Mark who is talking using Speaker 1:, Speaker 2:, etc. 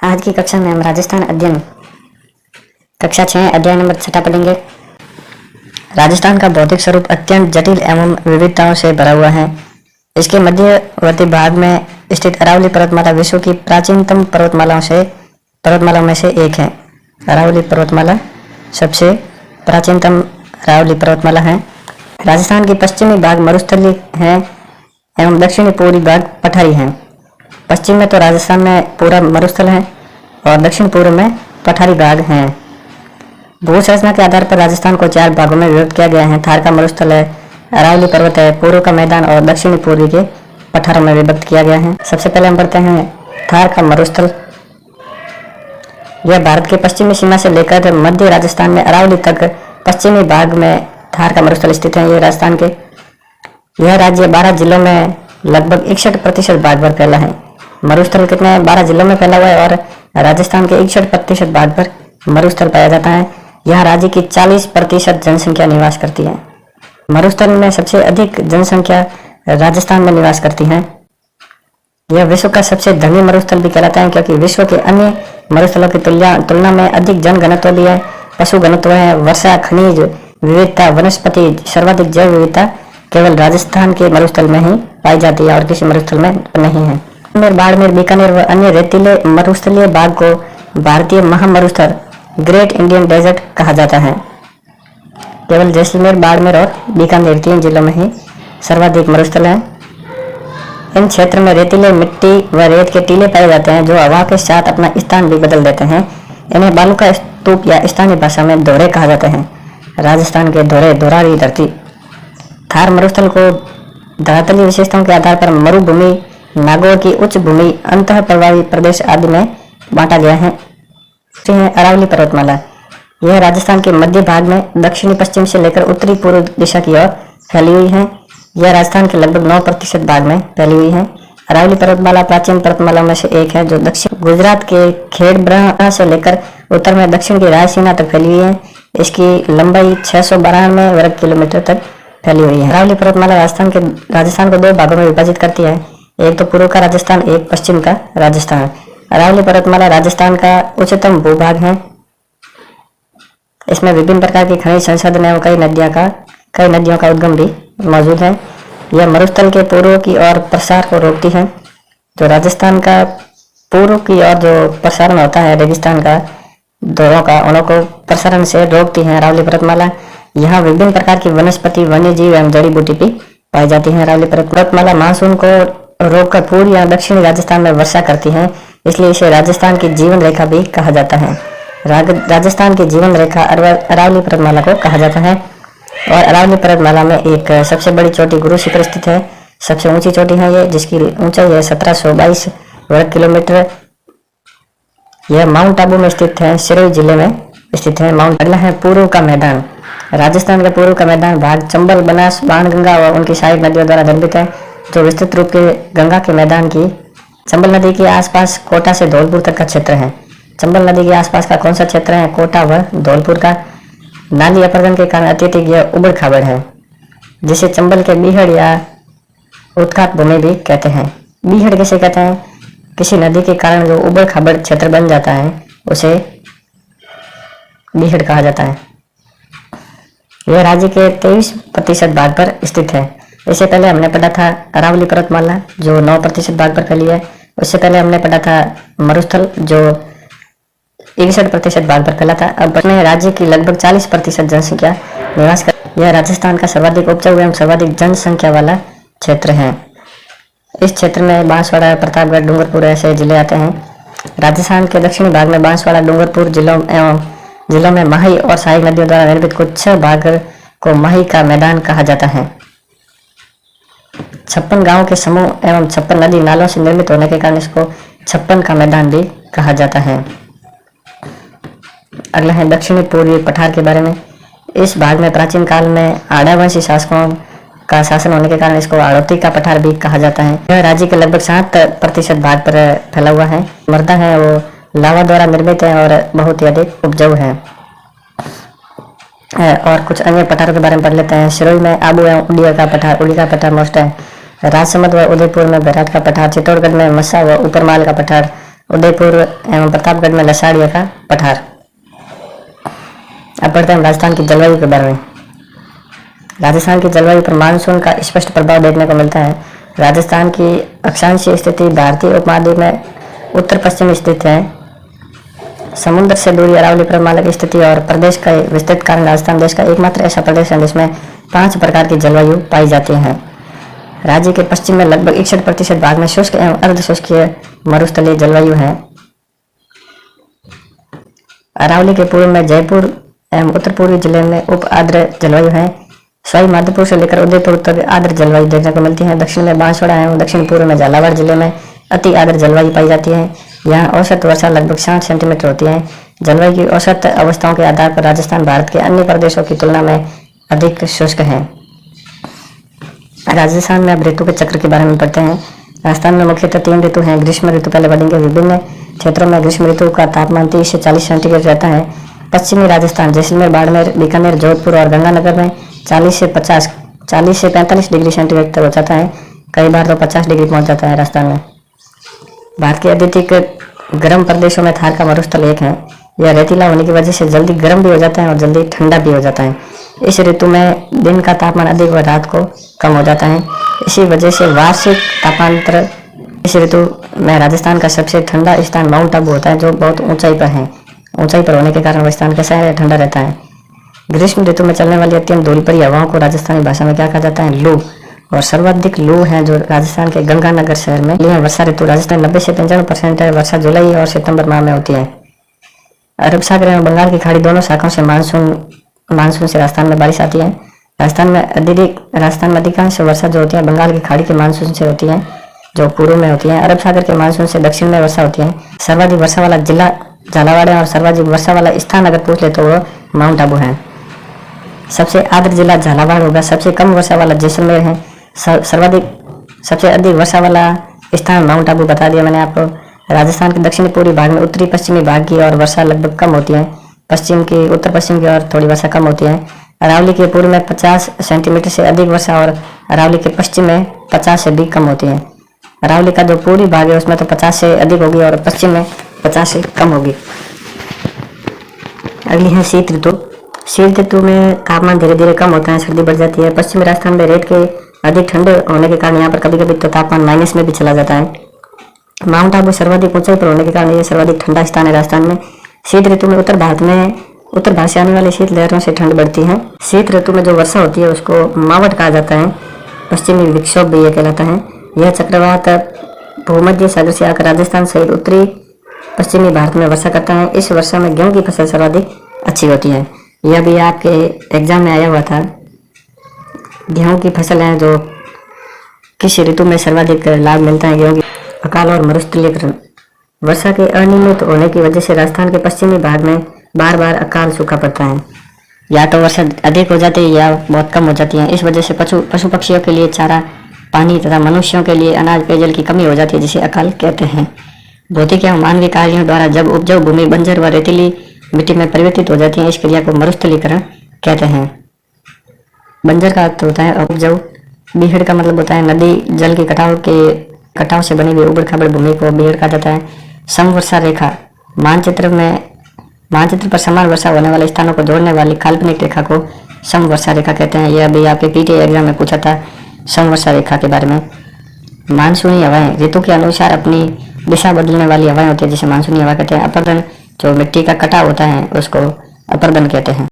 Speaker 1: आज की कक्षा में हम राजस्थान अध्ययन कक्षा 6 अध्याय नंबर 6 पढ़ेंगे। राजस्थान का भौतिक स्वरूप अत्यंत जटिल एवं विविधताओं से भरा हुआ है। इसके मध्यवर्ती भाग में स्थित अरावली पर्वतमाला विश्व की प्राचीनतम पर्वतमालाओं में से एक है। अरावली पर्वतमाला सबसे प्राचीनतम अरावली पर्वतमाला है। राजस्थान की पश्चिमी भाग मरुस्थलीय है एवं दक्षिणी पूर्वी भाग पठारी है। पश्चिम में तो राजस्थान में पूरा मरुस्थल है और दक्षिण पूर्व में पठारी भाग हैं। भू संरचना के आधार पर राजस्थान को 4 भागों में विभक्त किया गया है। थार का मरुस्थल है, अरावली पर्वत है, पूर्व का मैदान और दक्षिणी पूर्वी के पठारों में विभक्त किया गया है। सबसे पहले हम पढ़ते हैं थार का मरुस्थल। यह भारत के पश्चिमी सीमा से लेकर मध्य राजस्थान में अरावली तक पश्चिमी भाग में थार का मरुस्थल स्थित है। यह राज्य 12 जिलों में लगभग 61% भाग पर फैला है। मरुस्थल कितने 12 जिलों में फैला हुआ है और राजस्थान के 61% भाग पर मरुस्थल पाया जाता है। यहाँ राज्य की 40% जनसंख्या निवास करती है। मरुस्थल में सबसे अधिक जनसंख्या राजस्थान में निवास करती है। यह विश्व का सबसे धनी मरुस्थल भी कहलाता है क्योंकि विश्व के अन्य मरुस्थलों की तुलना में अधिक जन घनत्व भी है, पशु घनत्व है, वर्षा, खनिज विविधता, वनस्पति, सर्वाधिक जैव विविधता केवल राजस्थान के मरुस्थल में ही पाई जाती है और किसी मरुस्थल में नहीं है। बाड़मेर, बीकानेर व अन्य रेतीले मरुस्थलीय भाग को भारतीय महामरुस्थल ग्रेट इंडियन डेजर्ट कहा जाता है। केवल जैसलमेर, बाड़मेर और बीकानेर 3 जिलों में ही सर्वाधिक मरुस्थल है। इन क्षेत्र में रेतीले मिट्टी व रेत के टीले पाए जाते हैं जो हवा के साथ अपना स्थान भी बदल देते हैं। इन्हें बालू का स्तूप या स्थानीय भाषा में धोरे कहा जाता है। राजस्थान के धोरे, धोरारी धरती। थार मरुस्थल को धरातलीय विशेषताओं के आधार पर मरुभूमि, नागौर की उच्च भूमि, अंतः प्रवाही प्रदेश आदि में बांटा गया है। अरावली पर्वतमाला। यह राजस्थान के मध्य भाग में दक्षिणी पश्चिम से लेकर उत्तरी पूर्व दिशा की ओर फैली हुई है। यह राजस्थान के लगभग 9% भाग में फैली हुई है। अरावली पर्वतमाला प्राचीन पर्वतमालाओं में से एक है जो दक्षिण गुजरात के खेड़ब्रह्मा से लेकर उत्तर में दक्षिण की रायसीना तक फैली हुई है। इसकी लंबाई 692 वर्ग किलोमीटर तक फैली हुई है। अरावली पर्वतमाला राजस्थान को 2 भागों में विभाजित करती है, एक तो पूर्व का राजस्थान, एक पश्चिम का राजस्थान। अरावली पर्वतमाला राजस्थान का उच्चतम भूभाग है। इसमें विभिन्न प्रकार के खनिज संसाधन एवं कई नदियों का उद्गम भी मौजूद है। यह मरुस्थल के पूर्व की ओर प्रसार को रोकती है। जो राजस्थान का पूर्व की ओर जो प्रसारण होता है रेगिस्तान का, दौरों का, उनको प्रसारण से रोकती है अरावली पर्वतमाला। यहाँ विभिन्न प्रकार की वनस्पति, वन्य जीव एवं जड़ी बूटी भी पाई जाती है। अरावली पर्वतमाला मानसून को रोककर पूर्वी या दक्षिणी राजस्थान में वर्षा करती है, इसलिए इसे राजस्थान की जीवन रेखा भी कहा जाता है। राजस्थान की जीवन रेखा अरावली पर्वतमाला को कहा जाता है। और अरावली पर्वतमाला में एक सबसे बड़ी चोटी गुरु शिखर स्थित है। सबसे ऊंची चोटी है ये, जिसकी ऊंचाई है 1722 वर्ग किलोमीटर। यह माउंट आबू में स्थित है, सिरोही जिले में स्थित है। अगला है पूर्व का मैदान। राजस्थान का पूर्व का मैदान भाग चंबल, बनास, बाणगंगा और उनकी सहायक नदियों द्वारा निर्मित है, जो विस्तृत रूप के गंगा के मैदान की चंबल नदी के आसपास कोटा से धौलपुर तक का क्षेत्र है। चंबल नदी के आसपास का कौन सा क्षेत्र है? कोटा व धौलपुर का। नाली अपरदन के कारण अत्यधिक यह उबड़ खाबड़ है, जिसे चंबल के बीहड़ या उत्खात भूमि भी कहते हैं। बीहड़ किसे कहते हैं? किसी नदी के कारण जो उबड़ खाबड़ क्षेत्र बन जाता है उसे बीहड़ कहा जाता है। यह राज्य के 23% भाग पर स्थित है। इससे पहले हमने पढ़ा था अरावली पर्वतमाला जो 9% भाग पर फैली है। उससे पहले हमने पढ़ा था मरुस्थल जो 61% भाग पर फैला था। अब अपने राज्य की लगभग 40% जनसंख्या निवास कर। यह राजस्थान का सर्वाधिक उपजाऊ एवं सर्वाधिक जनसंख्या वाला क्षेत्र है। इस क्षेत्र में बांसवाड़ा, प्रतापगढ़, डूंगरपुर ऐसे जिले आते हैं। राजस्थान के दक्षिणी भाग में बांसवाड़ा, डूंगरपुर जिलों में माही और सहायक नदियों द्वारा निर्मित कुछ 6 भाग को माही का मैदान कहा जाता है। 56 गांवों के समूह एवं 56 नदी नालों से निर्मित होने के कारण इसको 56 का मैदान भी कहा जाता है। अगला है दक्षिणी पूर्वी पठार के बारे में। इस भाग में प्राचीन काल में आड़ावंशी शासकों का शासन होने के कारण इसको आड़ोती का पठार भी कहा जाता है। यह राज्य के लगभग 7% भाग पर फैला हुआ है। मृदा है वो लावा द्वारा निर्मित है और बहुत ही अधिक उपजाऊ है। और कुछ अन्य पठारों के बारे में पढ़ लेते हैं। सिरोही में आबू एवं उड़िया का पठार मोस्ट है। राजसमंद व उदयपुर में बैराट का पठार, चित्तौड़गढ़ में मस्सा व ऊपरमाल का पठार, उदयपुर एवं प्रतापगढ़ में लसाड़िया का पठार। अब बढ़ते हैं राजस्थान की जलवायु के बारे में। राजस्थान की जलवायु पर मानसून का स्पष्ट प्रभाव देखने को मिलता है। राजस्थान की अक्षांशीय स्थिति भारतीय उपमहाद्वीप में उत्तर पश्चिम स्थित है। समुद्र से दूरी, अरावली पर्वतमाला की स्थिति और प्रदेश का विस्तृत कारण राजस्थान देश का एकमात्र ऐसा प्रदेश है जिसमें 5 प्रकार की जलवायु पाई जाती है। राज्य के पश्चिम में लगभग 61% भाग में शुष्क एवं अर्धशुष्कीय मरुस्थलीय जलवायु है। अरावली के पूर्व में जयपुर एवं उत्तर पूर्वी जिले में उप आर्द्र जलवायु है। सवाई माधोपुर से लेकर उदयपुर तक आर्द्र जलवायु देखने को मिलती है। दक्षिण में बांसवाड़ा एवं दक्षिण पूर्व में झालावाड़ जिले में अति आर्द्र जलवायु पाई जाती है। यहाँ औसत वर्षा लगभग 60 सेंटीमीटर होती है। जलवायु की औसत अवस्थाओं के आधार पर राजस्थान भारत के अन्य प्रदेशों की तुलना में अधिक शुष्क है। राजस्थान में अब ऋतु के चक्र के बारे में पढ़ते हैं। राजस्थान में मुख्यतः 3 ऋतु हैं। ग्रीष्म ऋतु पहले बढ़ेंगे। विभिन्न क्षेत्रों में ग्रीष्म ऋतु का तापमान 30 से 40 सेंटीग्रेड रहता है। पश्चिमी राजस्थान जैसलमेर, बाड़मेर, बीकानेर, जोधपुर और गंगानगर में 40 से 45 डिग्री सेंटीग्रेड तक हो जाता है। कई बार तो 50 डिग्री पहुंच जाता है राजस्थान में। भारत के अधिक गर्म प्रदेशों में थार का मरुस्थल एक है। यह रेतीला होने की वजह से जल्दी गर्म भी हो जाता है और जल्दी ठंडा भी हो जाता है। इस ऋतु में दिन का तापमान अधिक व रात को कम हो जाता है। इसी वजह से वार्षिक तापांतर इस ऋतु में राजस्थान का सबसे ठंडा स्थान माउंट आबू होता है, जो बहुत ऊंचाई पर है। ऊंचाई पर होने के कारण राजस्थान कैसा है, ठंडा रहता है। ग्रीष्म ऋतु में चलने वाली अत्यंत धूल भरी हवाओं को राजस्थानी भाषा में क्या कहा जाता है, लू। और सर्वाधिक लू है जो राजस्थान के गंगानगर शहर में। वर्षा ऋतु राजस्थान 90 से 95% है। वर्षा जुलाई और सितंबर माह में होती है। अरब सागर एवं बंगाल की खाड़ी दोनों शाखाओं से मानसून से राजस्थान में बारिश आती है। राजस्थान में अधिकांश वर्षा जो होती है बंगाल की खाड़ी के मानसून से होती है, जो पूर्व में होती है। अरब सागर के मानसून से दक्षिण में वर्षा होती है। सर्वाधिक वर्षा वाला जिला झालावाड़ है और सर्वाधिक वर्षा वाला स्थान अगर पूछ ले तो वो माउंट आबू है। सबसे आर्द्र जिला झालावाड़ होगा। सबसे कम वर्षा वाला जैसलमेर है। सबसे अधिक वर्षा वाला स्थान माउंट आबू बता दिया मैंने आपको। राजस्थान के दक्षिणी पूर्वी भाग में उत्तरी पश्चिमी भाग की और वर्षा लगभग कम होती है। उत्तर पश्चिम की और थोड़ी वर्षा कम होती है। अरावली के पूर्व में 50 सेंटीमीटर से अधिक वर्षा और अरावली के पश्चिम में 50 से भी कम होती है। अरावली का जो पूर्वी भाग है उसमें तो 50 से अधिक होगी और पश्चिम में 50 से कम होगी। अगली है शीत ऋतु। शीत ऋतु में तापमान धीरे धीरे कम होता है, सर्दी बढ़ जाती है। पश्चिमी राजस्थान में रेत के अधिक ठंडे होने के कारण यहाँ पर कभी कभी तो तापमान माइनस में भी चला जाता है। माउंट आबू सर्वाधिक ऊंचाई पर होने के कारण ये सर्वाधिक ठंडा स्थान है राजस्थान में। शीत ऋतु में उत्तर भारत से आने वाली शीत लहरों से ठंड बढ़ती है। शीत ऋतु में जो वर्षा होती है उसको मावट कहा जाता है। पश्चिमी विक्षोभ भी यह कहलाता है। यह चक्रवात भूमध्य सागर से आकर राजस्थान सहित उत्तरी पश्चिमी भारत में वर्षा करता है। इस वर्षा में गेहूं की फसल सर्वाधिक अच्छी होती है। यह भी आपके एग्जाम में आया हुआ था। गेहूं की फसल है जो किस ऋतु में सर्वाधिक लाभ मिलता है गेहूं की। अकाल और मरुस्थलीकरण। वर्षा के अनियमित होने की वजह से राजस्थान के पश्चिमी भाग में बार बार अकाल सूखा पड़ता है। या तो वर्षा अधिक हो जाती है या बहुत कम हो जाती है। इस वजह से पशु पक्षियों के लिए चारा, पानी तथा मनुष्यों के लिए अनाज पेयजल की कमी हो जाती है, जिसे अकाल कहते हैं। भौतिक एवं मानवीय कार्यों द्वारा जब उपजाऊ भूमि बंजर व रेतीली मिट्टी में परिवर्तित हो जाती है, इस क्रिया को मरुस्थलीकरण कहते हैं। बंजर का अर्थ होता है उपजाऊ। बीहड़ का मतलब होता है नदी जल के कटाव से बनी हुई उबड़ खाबड़ भूमि को बीहड़ कहा जाता है। समवर्षा रेखा। मानचित्र पर समान वर्षा होने वाले स्थानों को जोड़ने वाली काल्पनिक रेखा को समवर्षा रेखा कहते हैं। यह भी आपके पीटी एग्जाम में पूछा था समवर्षा रेखा के बारे में। मानसूनी हवाएं ऋतु के अनुसार अपनी दिशा बदलने वाली हवाएं होती है, जिसे मानसूनी हवा कहते हैं। अपर्दन जो मिट्टी का कटाव होता है उसको अपर्दन कहते हैं।